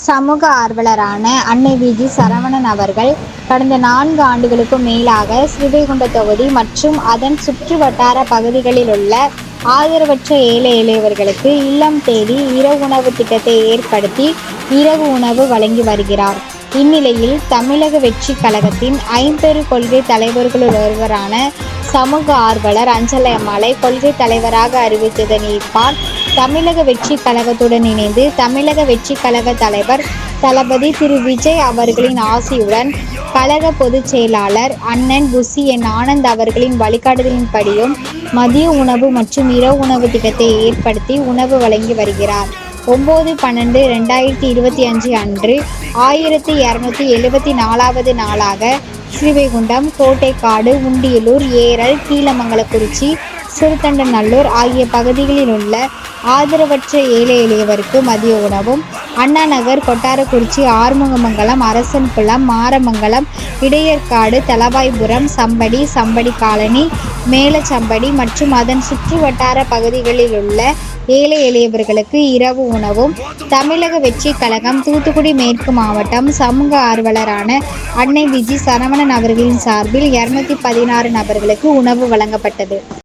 சமூக ஆர்வலரான அன்னை வி.ஜி. சரவணன் அவர்கள் கடந்த 4 ஆண்டுகளுக்கும் மேலாக ஸ்ரீவைகுண்டம் தொகுதி மற்றும் அதன் சுற்றுவட்டார பகுதிகளில் உள்ள ஆதரவற்ற ஏழை எளியவர்களுக்கு இல்லம் தேடி இரவு உணவு திட்டத்தை ஏற்படுத்தி இரவு உணவு வழங்கி வருகிறார். இந்நிலையில் தமிழக வெற்றிக் கழகத்தின் ஐம்பெரு கொள்கை தலைவர்களுள் ஒருவரான சமூக ஆர்வலர் அஞ்சலை அம்மாளை கொள்கை தலைவராக அறிவித்ததன் ஈர்ப்பால் தமிழக வெற்றிக் கழகத்துடன் இணைந்து தமிழக வெற்றிக் கழக தலைவர் தளபதி திரு விஜய் அவர்களின் ஆசியுடன் கழக பொதுச் செயலாளர் அண்ணன் புசி என் ஆனந்த் அவர்களின் வழிகாட்டுதலின்படியும் மதிய உணவு மற்றும் இரவு உணவு திட்டத்தை ஏற்படுத்தி உணவு வழங்கி வருகிறார். 9/12/2025 அன்று 1274வது நாளாக ஸ்ரீவைகுண்டம், கோட்டைக்காடு, உண்டியலூர், ஏரல், கீழமங்கலக்குறிச்சி, சிறுத்தண்டநல்லூர் ஆகிய பகுதிகளில் உள்ள ஆதரவற்ற ஏழை எளியவருக்கு மதிய உணவும், அண்ணா நகர், கொட்டாரக்குறிச்சி, ஆறுமுகமங்கலம், அரசன்குளம், மாரமங்கலம், இடையர்காடு, தளவாய்புரம், சம்படி, சம்படி காலனி, மேலச்சம்படி மற்றும் அதன் சுற்றுவட்டார பகுதிகளில் உள்ள ஏழை எளியவர்களுக்கு இரவு உணவும் தமிழக வெற்றிக் கழகம் தூத்துக்குடி மேற்கு மாவட்டம் சமூக ஆர்வலரான அன்னை வி.ஜி. சரவணன் அவர்களின் சார்பில் 216 நபர்களுக்கு உணவு வழங்கப்பட்டது.